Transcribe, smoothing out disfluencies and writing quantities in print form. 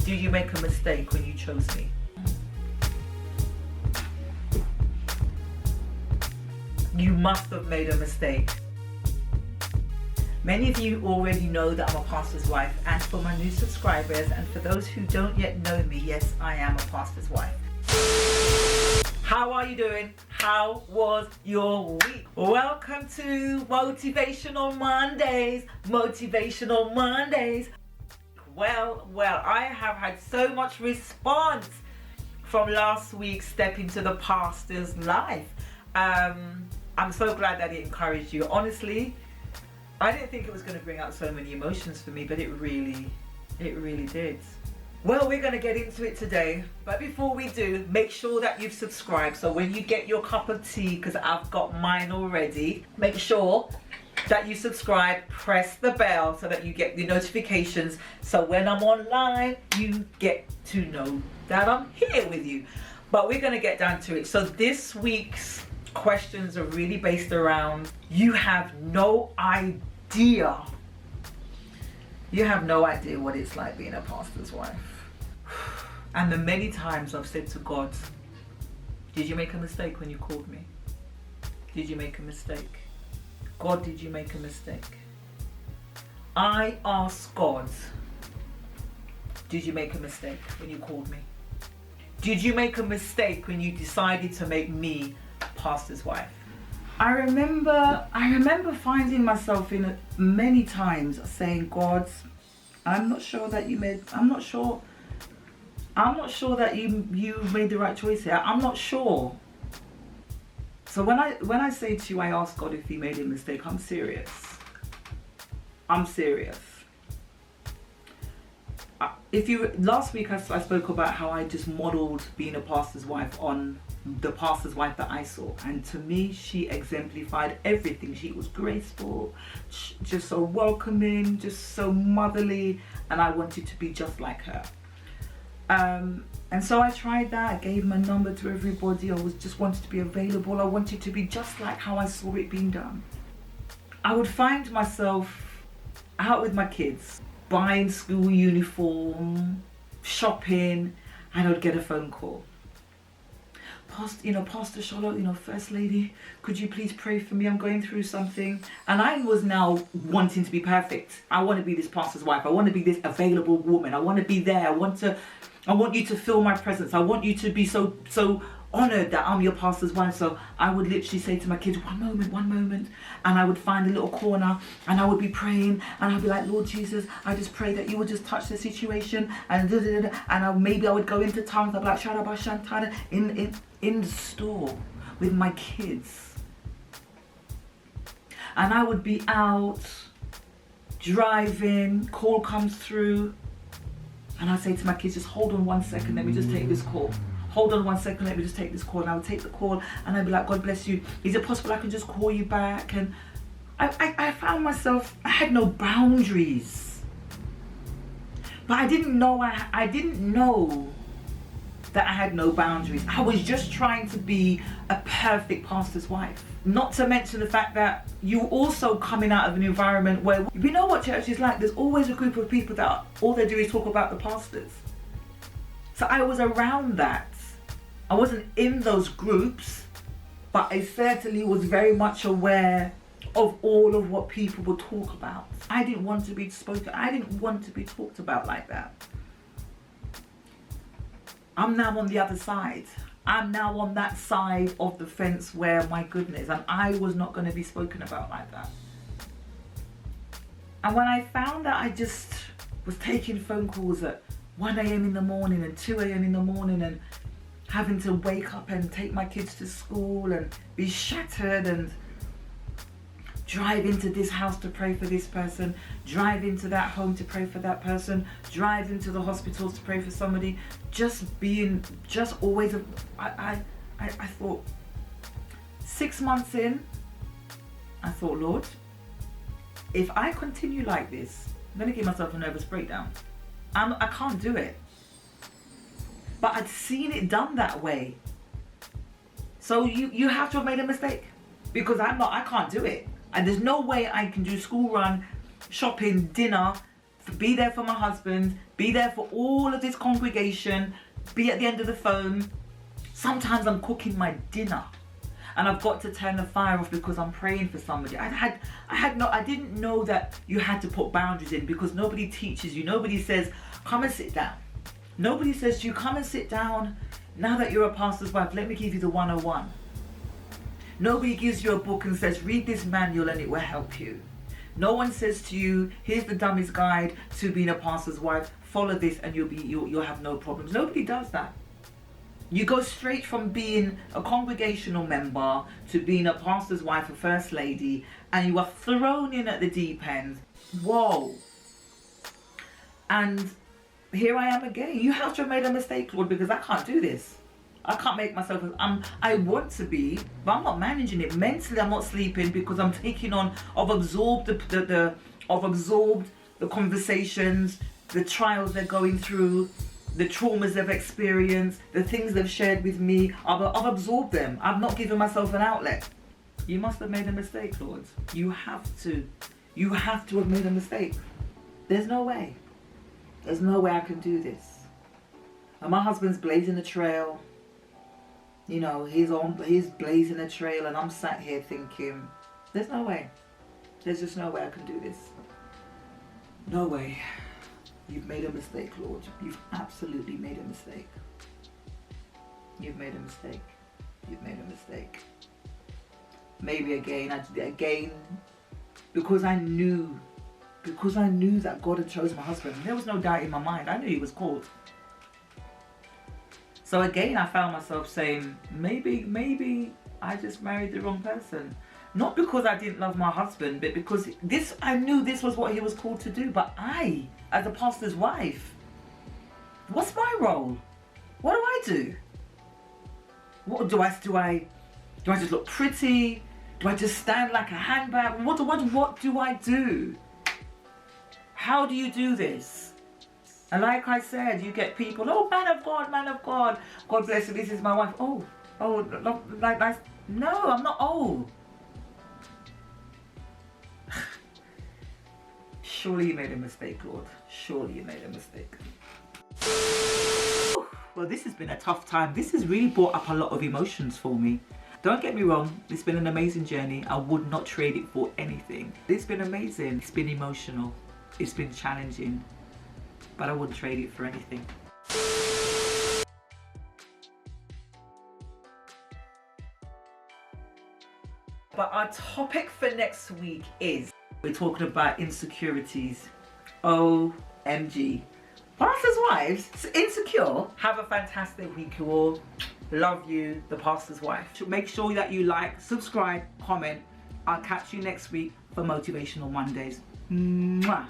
Did you make a mistake when you chose me? You must have made a mistake. Many of you already know that I'm a pastor's wife, and for my new subscribers and for those who don't yet know me, yes, I am a pastor's wife. How are you doing? How was your week? Welcome to Motivational Mondays. Motivational Mondays. Well, I have had so much response from last week's Step Into the Pastor's Life. I'm so glad that it encouraged you. Honestly, I didn't think it was going to bring out so many emotions for me, but it really did. Well, we're going to get into it today, but before we do, make sure that you've subscribed. So when you get your cup of tea, because I've got mine already, make sure that you subscribe, press the bell so that you get the notifications. So when I'm online, you get to know that I'm here with you. But we're going to get down to it. So this week's questions are really based around you have no idea what it's like being a pastor's wife. And the many times I've said to God, did you make a mistake when you called me? Did you make a mistake? God, did you make a mistake? I ask God, did you make a mistake when you called me? Did you make a mistake when you decided to make me pastor's wife? I remember finding myself in many times saying, God, I'm not sure that you made the right choice here. I'm not sure. So when I say to you, I ask God if he made a mistake, I'm serious. Last week I spoke about how I just modeled being a pastor's wife on the pastor's wife that I saw, and to me she exemplified everything. She was graceful, just so welcoming, just so motherly, and I wanted to be just like her. And so I tried that. I gave my number to everybody. I just wanted to be available. I wanted to be just like how I saw it being done. I would find myself out with my kids, buying school uniform, shopping, and I would get a phone call. Pastor Charlotte, First Lady, could you please pray for me? I'm going through something. And I was now wanting to be perfect. I want to be this pastor's wife. I want to be this available woman. I want to be there. I want you to feel my presence. I want you to be so honored that I'm your pastor's wife. So I would literally say to my kids, one moment. And I would find a little corner and I would be praying and I'd be like, Lord Jesus, I just pray that you would just touch the situation. And maybe I would go into tongues. I'd be like, Shadabashantana in the store with my kids. And I would be out driving, call comes through. And I'd say to my kids, just hold on 1 second, let me just take this call. Hold on 1 second, let me just take this call. And I would take the call and I'd be like, God bless you. Is it possible I can just call you back? And I found myself, I had no boundaries. But I didn't know that I had no boundaries. I was just trying to be a perfect pastor's wife. Not to mention the fact that you also coming out of an environment where, you know what church is like, there's always a group of people that all they do is talk about the pastors. So I was around that. I wasn't in those groups, but I certainly was very much aware of all of what people would talk about. I didn't want to be talked about like that. I'm now on the other side. I'm now on that side of the fence where, my goodness, and I was not going to be spoken about like that. And when I found that I just was taking phone calls at 1 a.m. in the morning and 2 a.m. in the morning and having to wake up and take my kids to school and be shattered and drive into this house to pray for this person, drive into that home to pray for that person, drive into the hospitals to pray for somebody, I thought 6 months in, I thought, Lord, if I continue like this, I'm going to give myself a nervous breakdown. I can't do it. But I'd seen it done that way. So you have to have made a mistake, because I can't do it. And there's no way I can do school run, shopping, dinner, be there for my husband, be there for all of this congregation, be at the end of the phone. Sometimes I'm cooking my dinner and I've got to turn the fire off because I'm praying for somebody. I didn't know that you had to put boundaries in, because nobody teaches you. Nobody says, come and sit down. Nobody says to you, come and sit down. Now that you're a pastor's wife, let me give you the 101. Nobody gives you a book and says, read this manual and it will help you. No one says to you, here's the dummy's guide to being a pastor's wife. Follow this and you'll have no problems. Nobody does that. You go straight from being a congregational member to being a pastor's wife, a first lady, and you are thrown in at the deep end. Whoa. And here I am again. You have to have made a mistake, Lord, because I can't do this. I can't make myself, I want to be, but I'm not managing it. Mentally, I'm not sleeping because I'm taking on, I've absorbed the conversations, the trials they're going through, the traumas they've experienced, the things they've shared with me. I've absorbed them. I've not given myself an outlet. You must have made a mistake, Lord. You have to have made a mistake. There's no way. There's no way I can do this. And my husband's blazing a trail. You know, he's blazing a trail, and I'm sat here thinking, there's no way. There's just no way I can do this. No way. You've made a mistake, Lord. You've absolutely made a mistake. You've made a mistake. You've made a mistake. Maybe again, because I knew that God had chosen my husband. There was no doubt in my mind. I knew he was called. So again, I found myself saying, maybe I just married the wrong person. Not because I didn't love my husband, but because I knew this was what he was called to do. But I, as a pastor's wife, what's my role? What do I do? What do I just look pretty? Do I just stand like a handbag? What do I do? How do you do this? And like I said, you get people, oh, man of God, God bless you, this is my wife. Oh, like nice. No, I'm not old. Surely you made a mistake, Lord. Surely you made a mistake. Well, this has been a tough time. This has really brought up a lot of emotions for me. Don't get me wrong, it's been an amazing journey. I would not trade it for anything. It's been amazing. It's been emotional. It's been challenging. But I wouldn't trade it for anything. But our topic for next week is, we're talking about insecurities. OMG. Pastors' wives, insecure. Have a fantastic week, you all. Love you, the pastor's wife. Make sure that you like, subscribe, comment. I'll catch you next week for Motivational Mondays. Mwah.